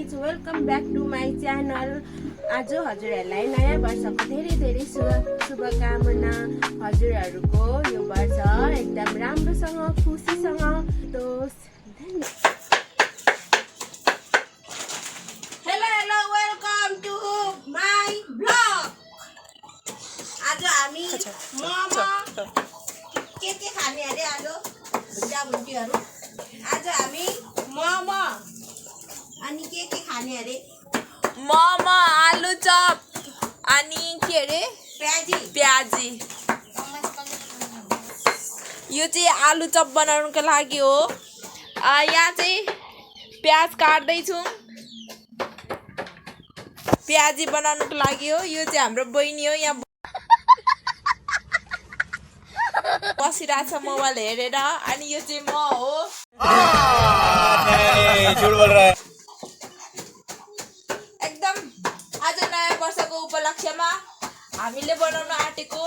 Guys, welcome back to my channel. आज हजुरहरूलाई नयाँ वर्षको धेरै धेरै शुभकामना। हजुरहरूको यो वर्ष एकदम राम्रोसँग खुसीसँग बितोस्। Hello welcome to my blog. आज हामी मोमो के खाने अरे आज भुन्जा भुन्टीहरू। आज हामी मोमो अनि के खाने अरे मोमो आलु चप अनि के अरे प्याजी। यो चाहिँ आलु चप बनाउनुको लागि हो। यहाँ चाहिँ प्याज काट्दैछौँ प्याजी बनाउनुको लागि हो। यो चाहिँ हाम्रो बहिनी हो, यहाँ बसिरहेछ मोबाइल हेरेर। अनि यो चाहिँ म हो। एकदम आज नयाँ वर्षको उपलक्ष्यमा हामीले बनाउन आँटेको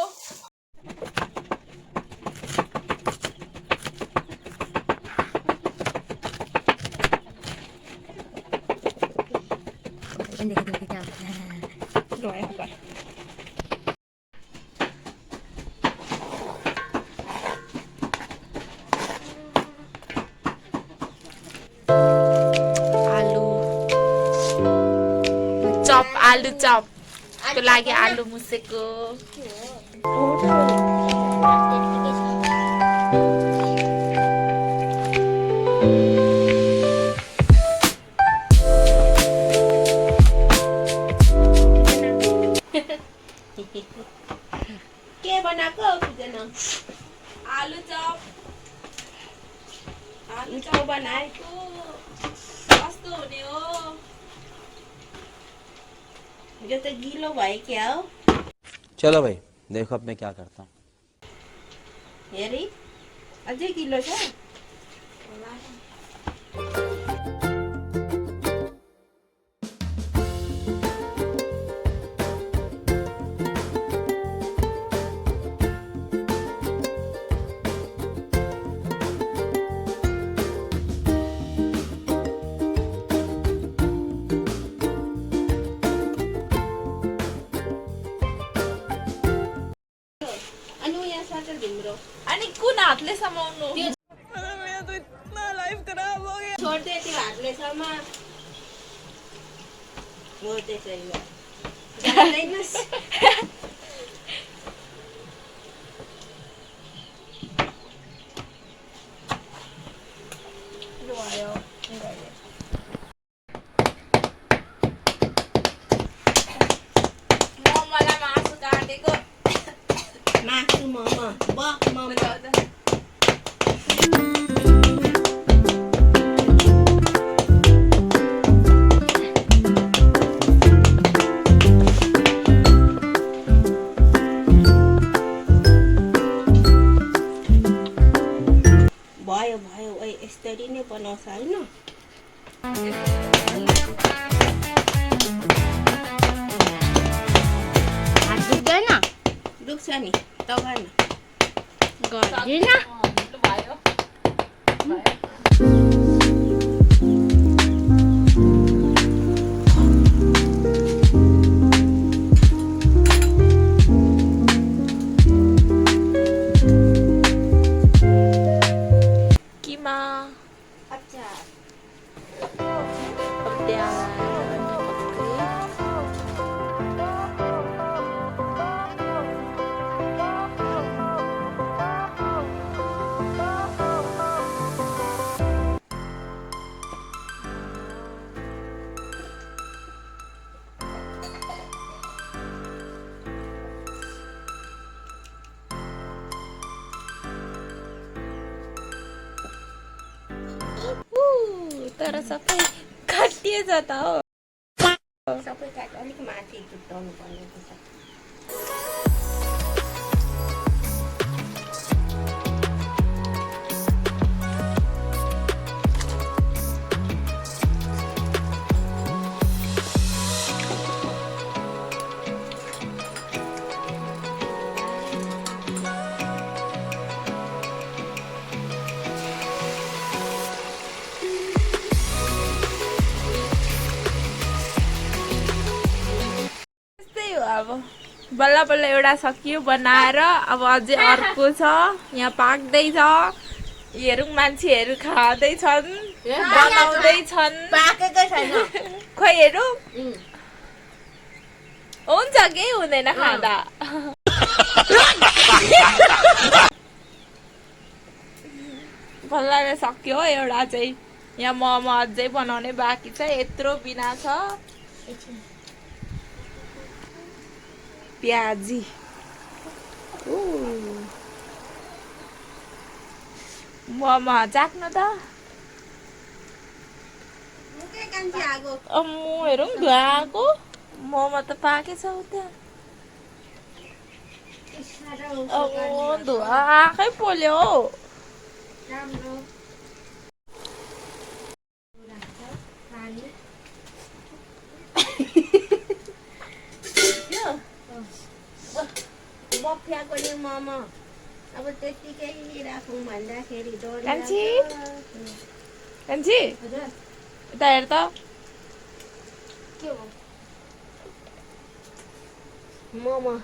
आलु चप को लागि आलु मुसेको। के बनाएको आलु चप बनाएको कस्तो हुने हो? यो त गिलो भयो क्या हो। चलो भाई देखो अब मैं क्या करता हूँ। हेरी अझै गिलो छ। अनि कुन हातले समाउनु? छोड दे त्यो हातले समा हो त्यसै हो। जान्दैनस् मोमोलाई मासु काटेको मासु मोमो बक मोमो। भयो भयो ओइ यसरी नै बनाउँछ हैन। दुख्छ नि त गर्न गर्दिन भयो। किमा अच्छा तर सबै काटिए जाता हो। सबै काट अलिक माथि जुटाउनु पर्ने हुन्छ। अब बल्ल बल्ल एउटा सकियो बनाएर अब अझै अर्को छ यहाँ पाक्दैछ हेरौँ मान्छेहरू खाँदैछन् बनाउँदैछन् पाकेकै छैन खोइ हेरौँ हुन्छ केही हुँदैन खाँदा बल्ल सक्यो एउटा चाहिँ यहाँ मोमो अझै बनाउने बाँकी छ यत्रो बिना छ प्याजी मोमो चाख्नु त अम्मु हेरौँ धुवाको मोमो त पाकेछ उता धुवा आँखै पोल्यो हौ बफ्याएको नि मोमो अब त्यतिकै राखौँ भन्दाखेरि कान्छी कान्छी यता हेर त के हो मोमो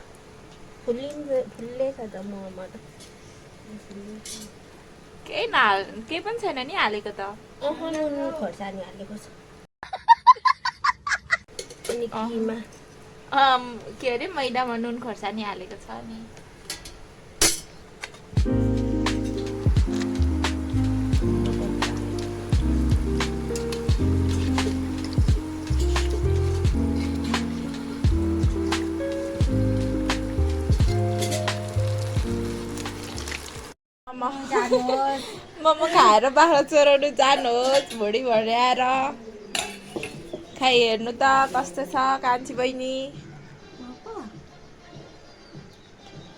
फुल्लेछ त मोमो त केही नहाल केही पनि छैन नि हालेको त नुन खोर्सानी हालेको छ अनि किमा के अरे मैदामा नुन खोर्सानी हालेको छ नि मोमो खाएर बाख्रा चोराउनु जानुहोस् भुँडी भर्याएर खाइ हेर्नु त कस्तो छ कान्छी बहिनी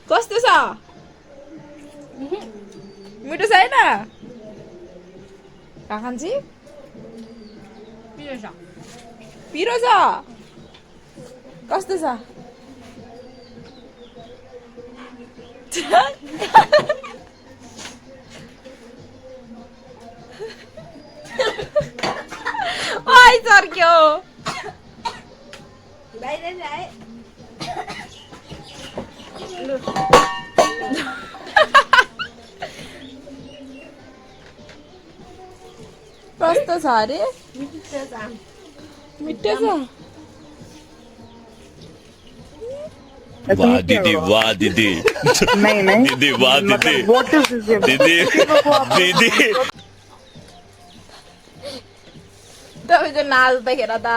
कस्तो छ मिठो छैन कान्छी पिरो छ कस्तो छ Ôi Sergio बाहिर जाए कस्तो छ अरे मिठो छ वाह दीदी नहीं दीदी वाह दीदी दीदी दीदी तपाईको नाच देखेर त